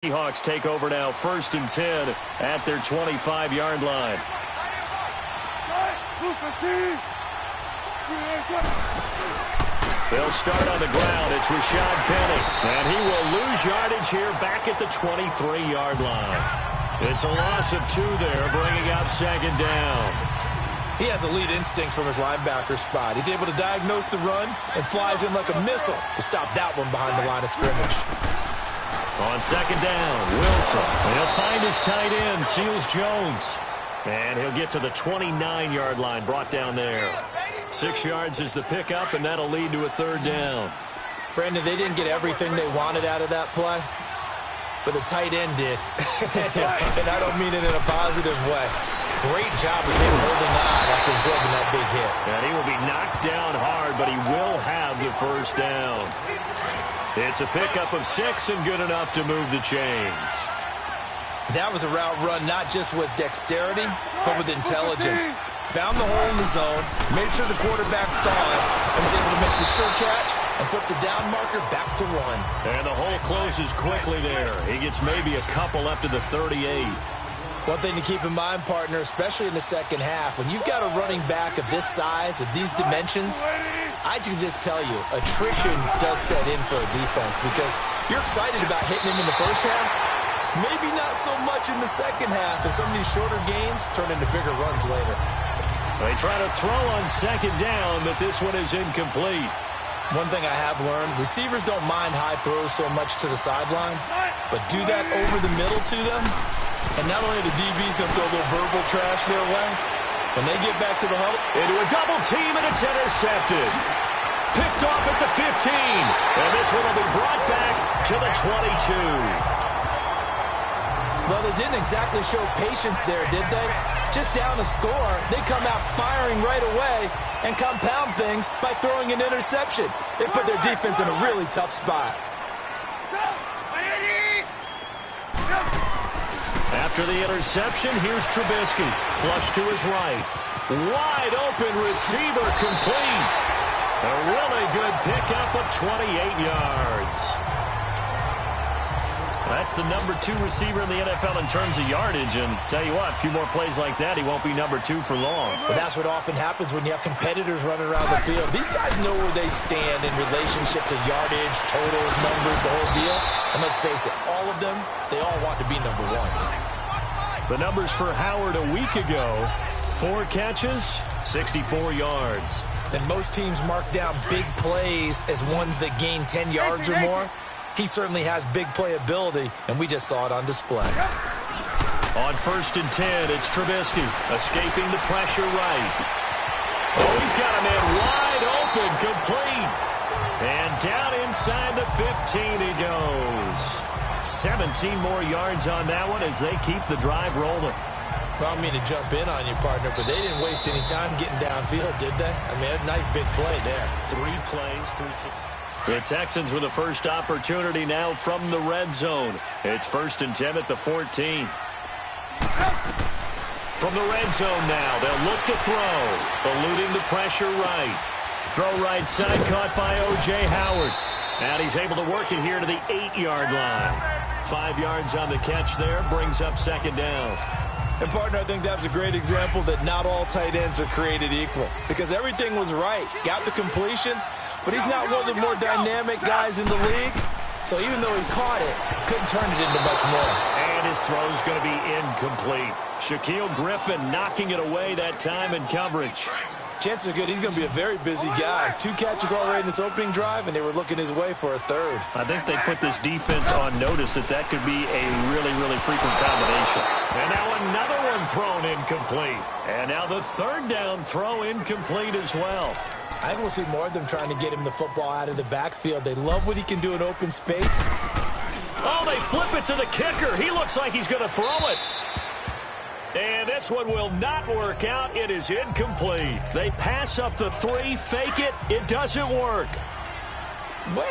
Seahawks take over now, 1st and 10 at their 25-yard line. They'll start on the ground. It's Rashad Penny, and he will lose yardage here back at the 23-yard line. It's a loss of 2 there, bringing out 2nd down. He has elite instincts from his linebacker spot. He's able to diagnose the run and flies in like a missile to stop that one behind the line of scrimmage. On 2nd down, Wilson. He'll find his tight end, Seals Jones. And he'll get to the 29-yard line, brought down there. 6 yards is the pickup, and that'll lead to a 3rd down. Brandon, they didn't get everything they wanted out of that play, but the tight end did. And I don't mean it in a positive way. Great job of him holding on after absorbing that big hit. And he will be knocked down hard, but he will have the 1st down. It's a pickup of 6 and good enough to move the chains. That was a route run not just with dexterity, but with intelligence. Found the hole in the zone, made sure the quarterback saw it, and was able to make the sure catch and flip the down marker back to 1. And the hole closes quickly there. He gets maybe a couple up to the 38. One thing to keep in mind, partner, especially in the second half, when you've got a running back of this size, of these dimensions, I can just tell you, attrition does set in for a defense because you're excited about hitting him in the first half, maybe not so much in the second half, and some of these shorter gains turn into bigger runs later. They try to throw on 2nd down, but this one is incomplete. One thing I have learned, receivers don't mind high throws so much to the sideline, but do that over the middle to them, and not only are the DBs going to throw a little verbal trash their way, when they get back to the huddle. Into a double team, and it's intercepted. Picked off at the 15, and this one will be brought back to the 22. Well, they didn't exactly show patience there, did they? Just down a score, they come out firing right away and compound things by throwing an interception. They put their defense in a really tough spot. After the interception, here's Trubisky. Flush to his right. Wide open receiver complete. A really good pickup of 28 yards. That's the number 2 receiver in the NFL in terms of yardage. And tell you what, a few more plays like that, he won't be number 2 for long. But that's what often happens when you have competitors running around the field. These guys know where they stand in relationship to yardage, totals, numbers, the whole deal. And let's face it, all of them, they all want to be number 1. The numbers for Howard a week ago, 4 catches, 64 yards. And most teams mark down big plays as ones that gain 10 yards or more. He certainly has big playability, and we just saw it on display. On 1st and 10, it's Trubisky escaping the pressure right. Oh, he's got him in wide open, complete. And down inside the 15 he goes. 17 more yards on that one as they keep the drive rolling. Well, I don't mean to jump in on you, partner, but they didn't waste any time getting downfield, did they? I mean, a nice big play there. 3 plays, 3-6. The Texans with the first opportunity now from the red zone. It's 1st and 10 at the 14. From the red zone now, they'll look to throw. Eluding the pressure right. Throw right side, caught by O.J. Howard. And he's able to work it here to the 8-yard line. 5 yards on the catch there, brings up 2nd down. And, partner, I think that was a great example that not all tight ends are created equal. Because everything was right. Got the completion, but he's not one of the more dynamic guys in the league. So even though he caught it, couldn't turn it into much more. And his throw's going to be incomplete. Shaquille Griffin knocking it away that time in coverage. Chances are good he's going to be a very busy guy. 2 catches already in this opening drive, and they were looking his way for a 3rd. I think they put this defense on notice that could be a really, really frequent combination. And now another one thrown incomplete. And now the 3rd down throw incomplete as well. I think we'll see more of them trying to get him the football out of the backfield. They love what he can do in open space. Oh, they flip it to the kicker. He looks like he's going to throw it. And this one will not work out. It is incomplete. They pass up the 3, fake it. It doesn't work. Well,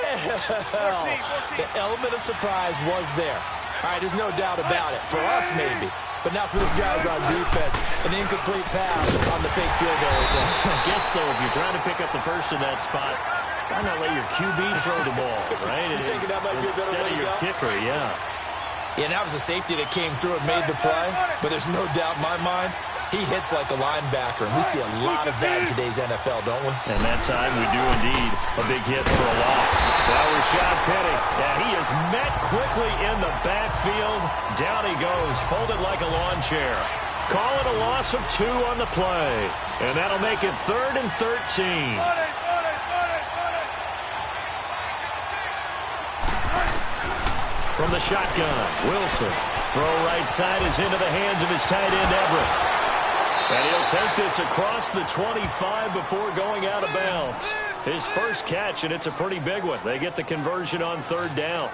the element of surprise was there. All right, there's no doubt about it. For us, maybe. But not for the guys on defense. An incomplete pass on the fake field goal attempt. I guess, though, if you're trying to pick up the first in that spot, why not let your QB throw the ball, right? You thinking that might be a better way to go? Instead of your kicker, yeah. Yeah, and that was a safety that came through and made the play. But there's no doubt in my mind, he hits like a linebacker. And we see a lot of that in today's NFL, don't we? And that time we do indeed. A big hit for a loss. Now Rashad Penny. Yeah, he is met quickly in the backfield. Down he goes, folded like a lawn chair. Call it a loss of 2 on the play. And that'll make it 3rd and 13. From the shotgun, Wilson. Throw right side is into the hands of his tight end, Everett. And he'll take this across the 25 before going out of bounds. His first catch, and it's a pretty big one. They get the conversion on 3rd down.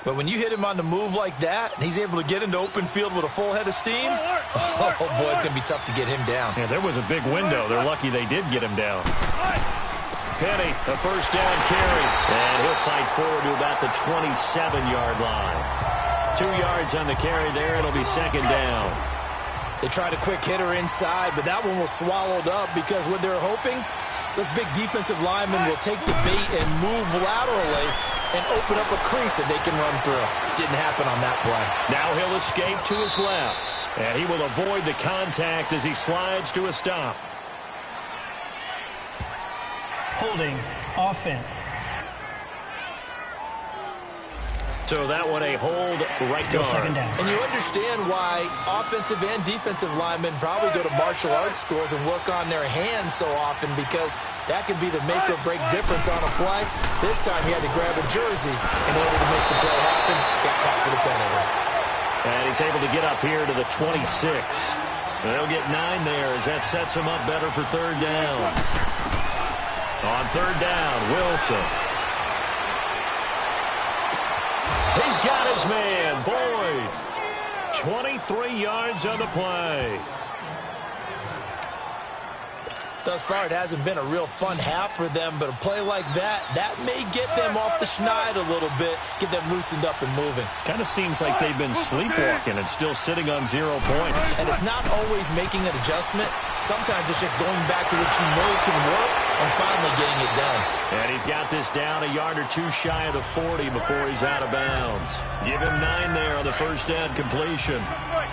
But when you hit him on the move like that, and he's able to get into open field with a full head of steam, oh, boy, it's going to be tough to get him down. Yeah, there was a big window. They're lucky they did get him down. Penny, a first down carry. And he'll fight forward to about the 27-yard line. 2 yards on the carry there. It'll be 2nd down. They tried a quick hitter inside, but that one was swallowed up because what they're hoping, those big defensive linemen will take the bait and move laterally and open up a crease that they can run through. Didn't happen on that play. Now he'll escape to his left. And he will avoid the contact as he slides to a stop. Holding offense. So that one a hold right Still guard. 2nd down. And you understand why offensive and defensive linemen probably go to martial arts schools and work on their hands so often, because that can be the make or break difference on a play. This time he had to grab a jersey in order to make the play happen. Got caught for the penalty. And he's able to get up here to the 26. And they'll get 9 there as that sets him up better for 3rd down. On 3rd down, Wilson. He's got his man, Boyd. 23 yards on the play. Thus far, it hasn't been a real fun half for them, but a play like that may get them off the schneid a little bit, get them loosened up and moving. Kind of seems like they've been sleepwalking and still sitting on 0 points. And it's not always making an adjustment. Sometimes it's just going back to what you know can work and finally getting it done. And he's got this down a yard or 2 shy of the 40 before he's out of bounds. Give him 9 there on the first down completion.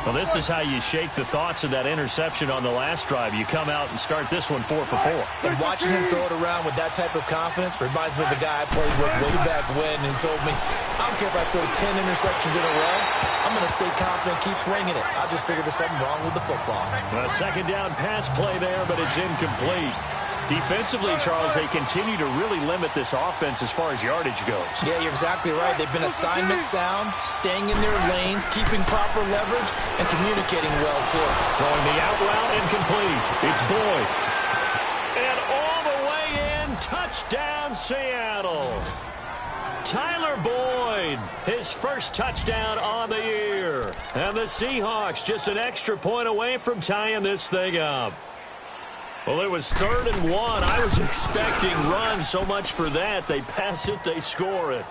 Well, this is how you shake the thoughts of that interception on the last drive. You come out and start this one 4 for 4. And watching him throw it around with that type of confidence reminds me of the guy I played with way back when, and told me, I don't care if I throw 10 interceptions in a row. I'm going to stay confident, keep flinging it. I just figured there's something wrong with the football. A 2nd down pass play there, but it's incomplete. Defensively, Charles, they continue to really limit this offense as far as yardage goes. Yeah, you're exactly right. They've been assignment sound, staying in their lanes, keeping proper leverage, and communicating well, too. Throwing the out route incomplete. It's Boyd. And all the way in, touchdown, Seattle. Tyler Boyd, his first touchdown on the year. And the Seahawks just an extra point away from tying this thing up. Well, it was 3rd and 1. I was expecting runs, so much for that. They pass it, they score it.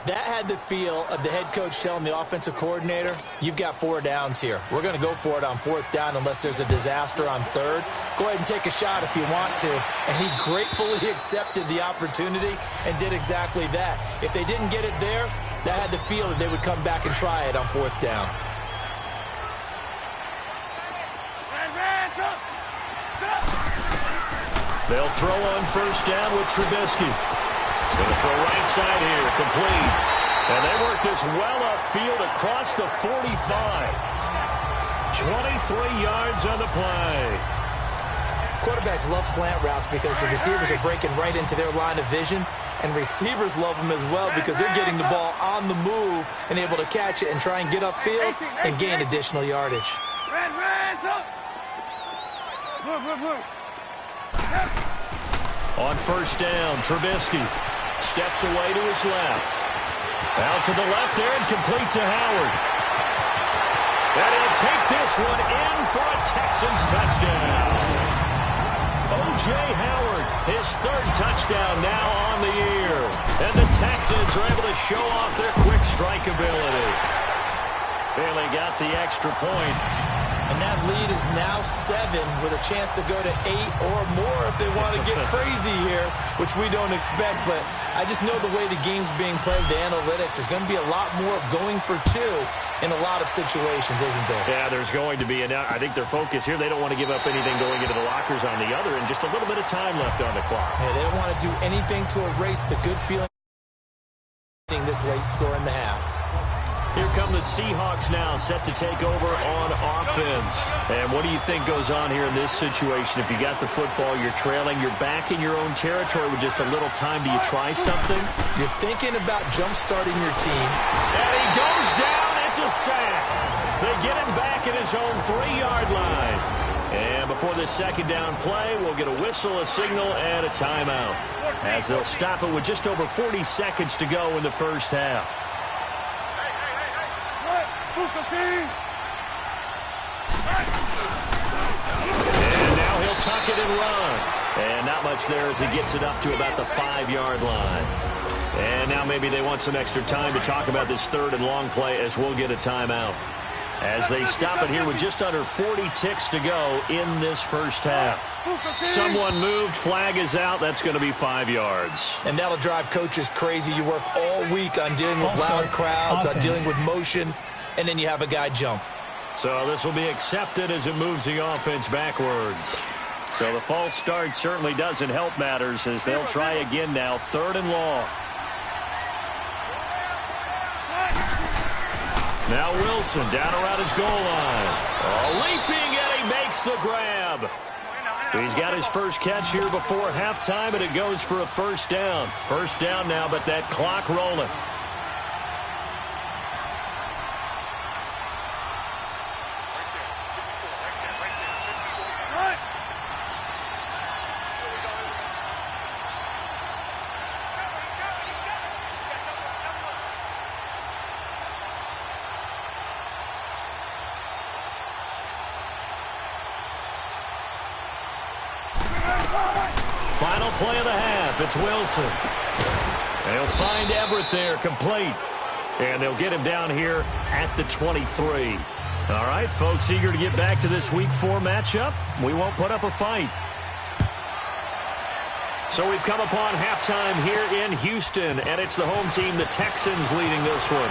That had the feel of the head coach telling the offensive coordinator, you've got 4 downs here. We're going to go for it on 4th down unless there's a disaster on 3rd. Go ahead and take a shot if you want to. And he gratefully accepted the opportunity and did exactly that. If they didn't get it there, that had the feel that they would come back and try it on 4th down. They'll throw on 1st down with Trubisky. Going to throw right side here, complete. And they work this well upfield across the 45. 23 yards on the play. Quarterbacks love slant routes because the receivers are breaking right into their line of vision. And receivers love them as well because they're getting the ball on the move and able to catch it and try and get upfield and gain additional yardage. On 1st down, Trubisky steps away to his left. Out to the left there and complete to Howard. And he'll take this one in for a Texans touchdown. O.J. Howard, his 3rd touchdown now on the year. And the Texans are able to show off their quick strike ability. Barely got the extra point. And that lead is now 7 with a chance to go to 8 or more if they want to get crazy here, which we don't expect. But I just know the way the game's being played, the analytics, there's going to be a lot more of going for 2 in a lot of situations, isn't there? Yeah, there's going to be. And I think their focus here, they don't want to give up anything going into the lockers on the other, and just a little bit of time left on the clock. Yeah, they don't want to do anything to erase the good feeling this late score in the half. Here come the Seahawks now, set to take over on offense. And what do you think goes on here in this situation? If you got the football, you're trailing, you're back in your own territory with just a little time. Do you try something? You're thinking about jump-starting your team. And he goes down. It's a sack. They get him back at his own 3-yard line. And before this second down play, we'll get a whistle, a signal, and a timeout, as they'll stop it with just over 40 seconds to go in the first half. And now he'll tuck it and run. And not much there as he gets it up to about the 5-yard line. And now maybe they want some extra time to talk about this 3rd and long play, as we'll get a timeout, as they stop it here with just under 40 ticks to go in this first half. Someone moved, flag is out. That's going to be 5 yards. And that'll drive coaches crazy. You work all week on dealing with loud crowds, on dealing with motion, and then you have a guy jump. So this will be accepted as it moves the offense backwards. So the false start certainly doesn't help matters, as they'll try again now, 3rd and long. Now Wilson down around his goal line. Leaping, and he makes the grab. He's got his first catch here before halftime, and it goes for a first down. First down now, but that clock rolling. Final play of the half. It's Wilson. They'll find Everett there, complete. And they'll get him down here at the 23. All right, folks, eager to get back to this Week 4 matchup. We won't put up a fight. So we've come upon halftime here in Houston, and it's the home team, the Texans, leading this one.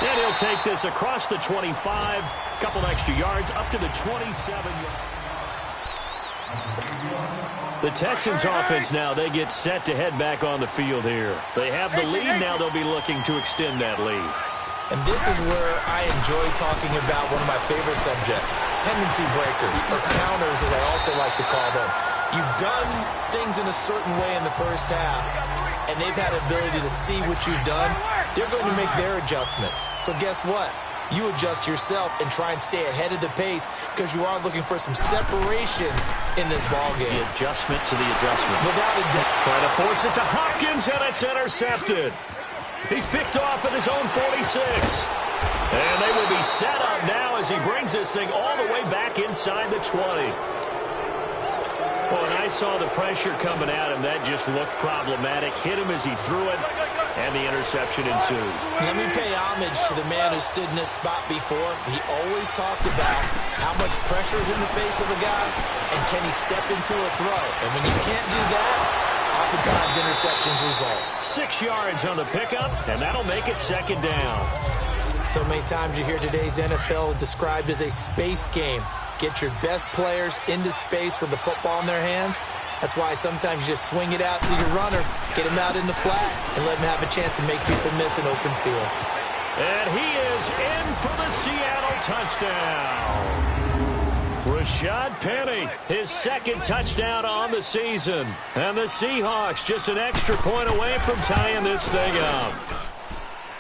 And he'll take this across the 25, a couple extra yards, up to the 27-yard. The Texans offense now, they get set to head back on the field here. They have the lead now. They'll be looking to extend that lead. And this is where I enjoy talking about one of my favorite subjects, tendency breakers, or counters as I also like to call them. You've done things in a certain way in the first half, and they've had the ability to see what you've done. They're going to make their adjustments. So guess what? You adjust yourself and try and stay ahead of the pace, because you are looking for some separation in this ballgame. The adjustment to the adjustment. Without a doubt. Trying to force it to Hopkins, and it's intercepted. He's picked off at his own 46. And they will be set up now as he brings this thing all the way back inside the 20. Well, and I saw the pressure coming at him. That just looked problematic. Hit him as he threw it, and the interception ensued. Let me pay homage to the man who stood in this spot before. He always talked about how much pressure is in the face of a guy, and can he step into a throw. And when you can't do that, oftentimes interceptions result. 6 yards on the pickup, and that'll make it second down. So many times you hear today's NFL described as a space game. Get your best players into space with the football in their hands. That's why sometimes you just swing it out to your runner, get him out in the flat, and let him have a chance to make people miss an open field. And he is in for the Seattle touchdown. Rashad Penny, his second touchdown on the season. And the Seahawks just an extra point away from tying this thing up.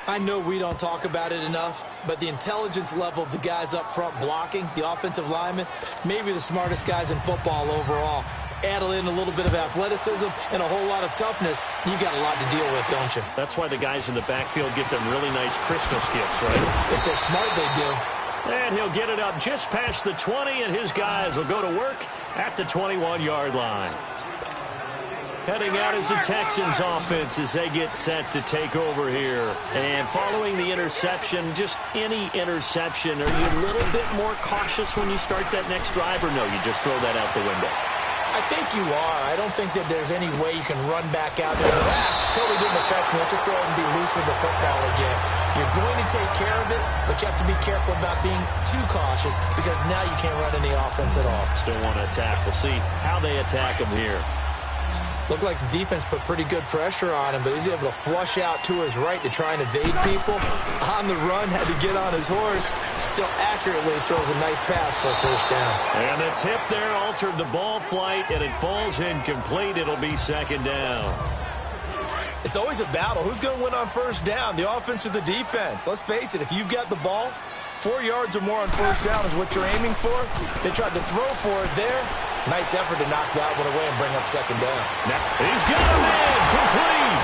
I know we don't talk about it enough, but the intelligence level of the guys up front blocking, the offensive linemen, maybe the smartest guys in football overall. Add in a little bit of athleticism and a whole lot of toughness, you got a lot to deal with, don't you? That's why the guys in the backfield get them really nice Christmas gifts, right? If they're smart, they do. And he'll get it up just past the 20, and his guys will go to work at the 21-yard line. Heading out as the Texans offense as they get set to take over here. And following the interception, just any interception, are you a little bit more cautious when you start that next drive, or no, you just throw that out the window? I think you are. I don't think that there's any way you can run back out there. Totally didn't affect me. Let's just go ahead and be loose with the football again. You're going to take care of it, but you have to be careful about being too cautious because now you can't run any offense at all. Still want to attack. We'll see how they attack him here. Looked like the defense put pretty good pressure on him, but he's able to flush out to his right to try and evade people. On the run, had to get on his horse. Still accurately throws a nice pass for a first down. And the tip there altered the ball flight, and it falls incomplete. It'll be second down. It's always a battle. Who's going to win on first down, the offense or the defense? Let's face it, if you've got the ball, 4 yards or more on first down is what you're aiming for. They tried to throw for it there. Nice effort to knock that one away and bring up second down. Now, he's got a man complete.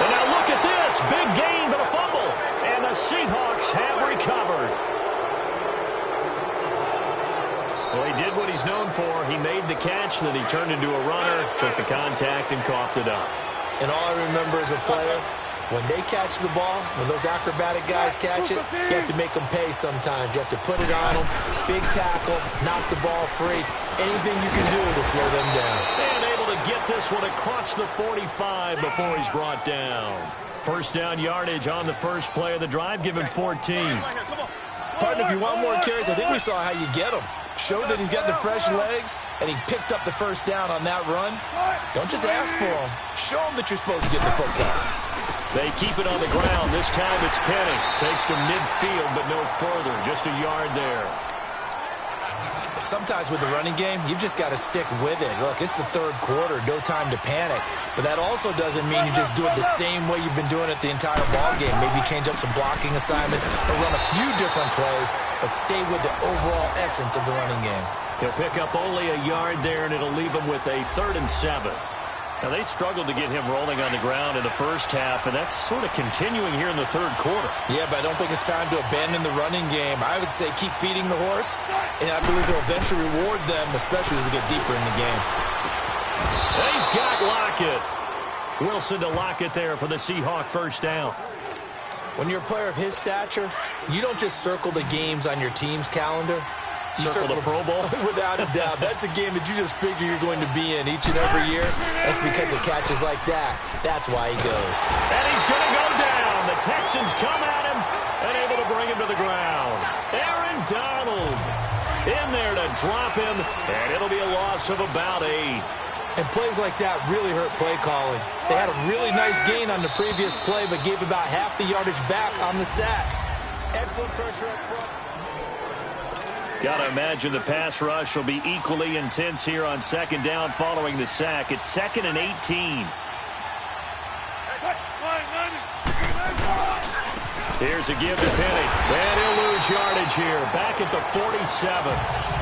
And now look at this. Big gain, but a fumble. And the Seahawks have recovered. Well, he did what he's known for. He made the catch, then he turned into a runner, took the contact, and coughed it up. And all I remember as a player, when they catch the ball, when those acrobatic guys catch it, you have to make them pay sometimes. You have to put it on them, big tackle, knock the ball free. Anything you can do to slow them down. And able to get this one across the 45 before he's brought down. First down yardage on the first play of the drive, give him 14. Partner, if you want more carries, I think we saw how you get them. Show that he's got the fresh legs, and he picked up the first down on that run. Don't just ask for him. Show him that you're supposed to get the football. They keep it on the ground. This time it's Penny. Takes to midfield, but no further. Just a yard there. Sometimes with the running game, you've just got to stick with it. Look, it's the third quarter. No time to panic. But that also doesn't mean you just do it the same way you've been doing it the entire ball game. Maybe change up some blocking assignments or run a few different plays, but stay with the overall essence of the running game. He'll pick up only a yard there, and it'll leave him with a 3rd and 7. Now, they struggled to get him rolling on the ground in the first half, and that's sort of continuing here in the third quarter. Yeah, but I don't think it's time to abandon the running game. I would say keep feeding the horse, and I believe it'll eventually reward them, especially as we get deeper in the game. And he's got Lockett. Wilson to Lockett there for the Seahawk first down. When you're a player of his stature, you don't just circle the games on your team's calendar. You circle the Pro Bowl? Without a doubt. That's a game that you just figure you're going to be in each and every year. That's because of catches like that. That's why he goes. And he's going to go down. The Texans come at him and able to bring him to the ground. Aaron Donald in there to drop him, and it'll be a loss of about 8. And plays like that really hurt play calling. They had a really nice gain on the previous play, but gave about half the yardage back on the sack. Excellent pressure up front. Got to imagine the pass rush will be equally intense here on second down following the sack. It's 2nd and 18. Here's a give to Penny. And he'll lose yardage here. Back at the 47.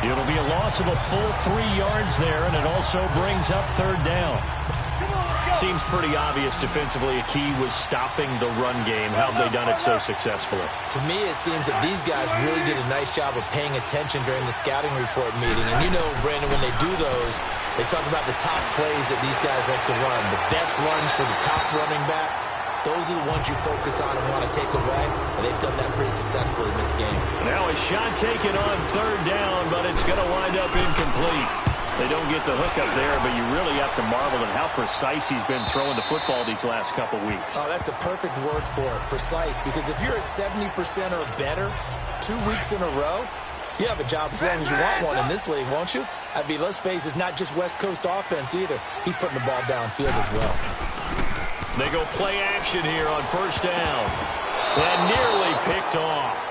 It'll be a loss of a full 3 yards there, and it also brings up 3rd down. Seems pretty obvious defensively a key was stopping the run game. How have they done it so successfully? To me, it seems that these guys really did a nice job of paying attention during the scouting report meeting. And you know, Brandon, when they do those, they talk about the top plays that these guys like to run. The best runs for the top running back, those are the ones you focus on and want to take away. And they've done that pretty successfully in this game. Now a shot taken on 3rd down, but it's going to wind up incomplete. They don't get the hook up there, but you really have to marvel at how precise he's been throwing the football these last couple weeks. Oh, that's the perfect word for it, precise. Because if you're at 70% or better 2 weeks in a row, you have a job as long as you want one in this league, won't you? I mean, let's face it, it's not just West Coast offense either. He's putting the ball downfield as well. They go play action here on first down. And nearly picked off.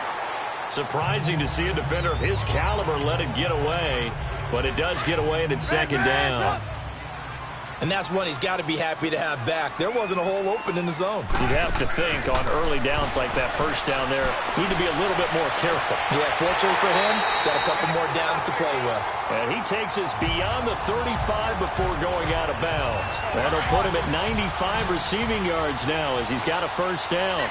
Surprising to see a defender of his caliber let it get away. But it does get away, and it's 2nd down. And that's one he's got to be happy to have back. There wasn't a hole open in the zone. You'd have to think on early downs like that first down there, need to be a little bit more careful. Yeah, fortunately for him, got a couple more downs to play with. And he takes us beyond the 35 before going out of bounds. That'll put him at 95 receiving yards now as he's got a first down.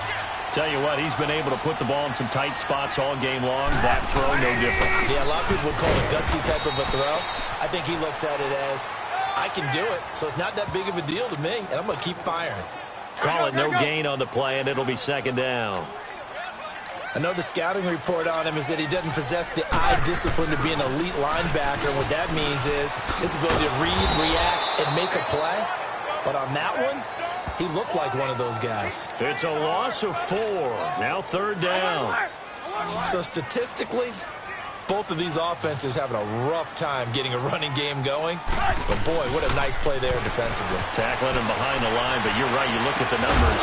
Tell you what, he's been able to put the ball in some tight spots all game long. That throw, no different. Yeah, a lot of people would call it a gutsy type of a throw. I think he looks at it as I can do it, so it's not that big of a deal to me, and I'm going to keep firing. Call it no gain on the play, and it'll be second down. I know the scouting report on him is that he doesn't possess the eye discipline to be an elite linebacker. And what that means is his ability to read, react, and make a play. But on that one, he looked like one of those guys. It's a loss of 4. Now third down. So statistically, both of these offenses having a rough time getting a running game going. But boy, what a nice play there defensively. Tackling him behind the line, but you're right, you look at the numbers.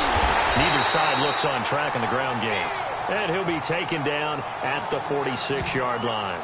Neither side looks on track in the ground game. And he'll be taken down at the 46-yard line.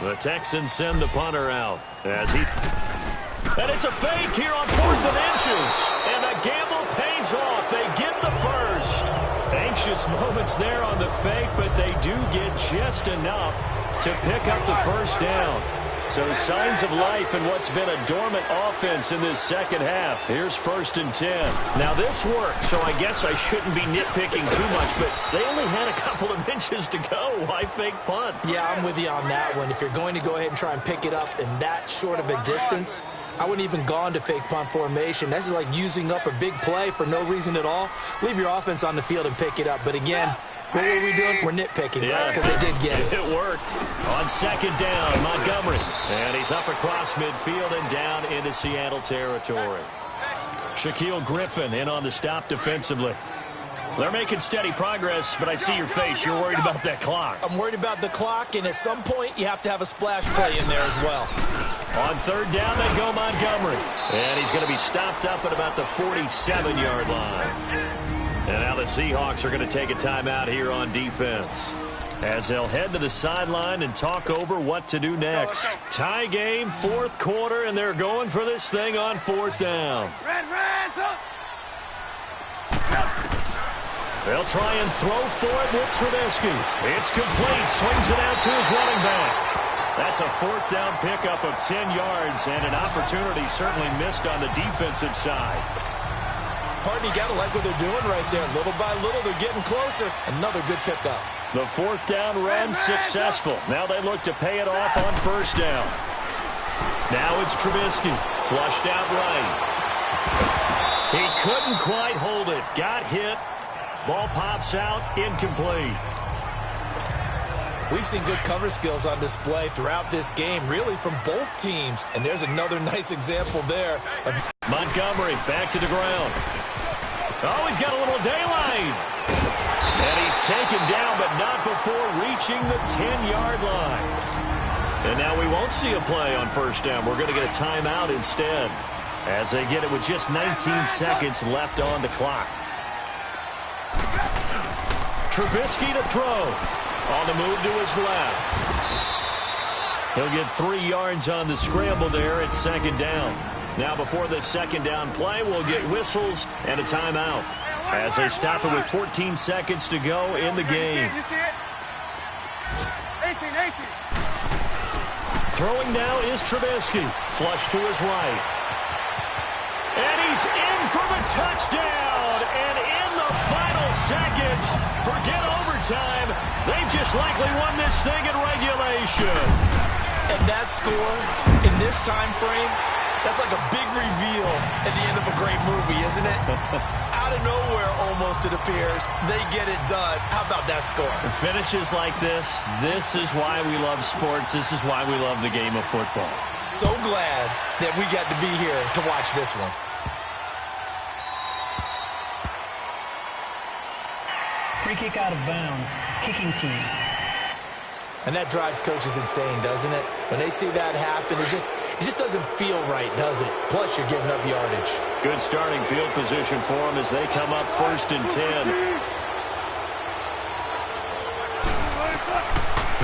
The Texans send the punter out as he... And it's a fake here on 4th and inches. And a gamble pays off. They get the first. Anxious moments there on the fake, but they do get just enough to pick up the first down. So signs of life in what's been a dormant offense in this second half. Here's 1st and 10. Now this worked, so I guess I shouldn't be nitpicking too much, but they only had a couple of inches to go. Why fake punt? Yeah, I'm with you on that one. If you're going to go ahead and try and pick it up in that short of a distance, I wouldn't even gone to fake punt formation. This is like using up a big play for no reason at all. Leave your offense on the field and pick it up. But again, what were we doing? We're nitpicking, right? Because they did get it. It worked. On second down, Montgomery. And he's up across midfield and down into Seattle territory. Shaquille Griffin in on the stop defensively. They're making steady progress, but I see your face. You're worried about that clock. I'm worried about the clock, and at some point, you have to have a splash play in there as well. On third down, they go Montgomery. And he's going to be stopped up at about the 47-yard line. And now the Seahawks are going to take a timeout here on defense as they'll head to the sideline and talk over what to do next. Tie game, 4th quarter, and they're going for this thing on 4th down. They'll try and throw for it with Trubisky. It's complete. Swings it out to his running back. That's a 4th down pickup of 10 yards and an opportunity certainly missed on the defensive side. Partner, you got to like what they're doing right there. Little by little, they're getting closer. Another good pickup. The 4th down run successful. Now they look to pay it off on 1st down. Now it's Trubisky. Flushed out right. He couldn't quite hold it. Got hit. Ball pops out. Incomplete. We've seen good cover skills on display throughout this game, really from both teams. And there's another nice example there. Montgomery back to the ground. Oh, he's got a little daylight. And he's taken down, but not before reaching the 10-yard line. And now we won't see a play on 1st down. We're going to get a timeout instead as they get it with just 19 seconds left on the clock. Trubisky to throw. On the move to his left. He'll get 3 yards on the scramble there at 2nd down. Now before the 2nd down play, we'll get whistles and a timeout as they stop it with 14 seconds to go in the game. Throwing now is Trubisky. Flush to his right. And he's in for the touchdown. And in the final seconds, forget overtime. They've just likely won this thing in regulation. And that score in this time frame, that's like a big reveal at the end of a great movie, isn't it? Out of nowhere, almost, it appears. They get it done. How about that score? Finishes like this is why we love sports. This is why we love the game of football. So glad that we got to be here to watch this one. Free kick out of bounds. Kicking team. And that drives coaches insane, doesn't it? When they see that happen, it just doesn't feel right, does it? Plus, you're giving up yardage. Good starting field position for them as they come up 1st and 10.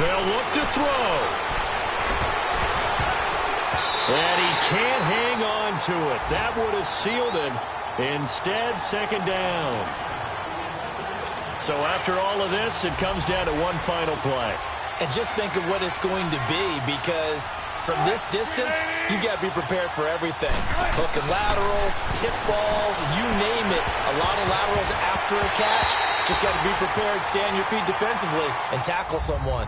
They'll look to throw. And he can't hang on to it. That would have sealed it. Instead, 2nd down. So after all of this, it comes down to one final play. And just think of what it's going to be, because from this distance, you've got to be prepared for everything. Hook and laterals, tip balls, you name it. A lot of laterals after a catch. Just got to be prepared, stay on your feet defensively, and tackle someone.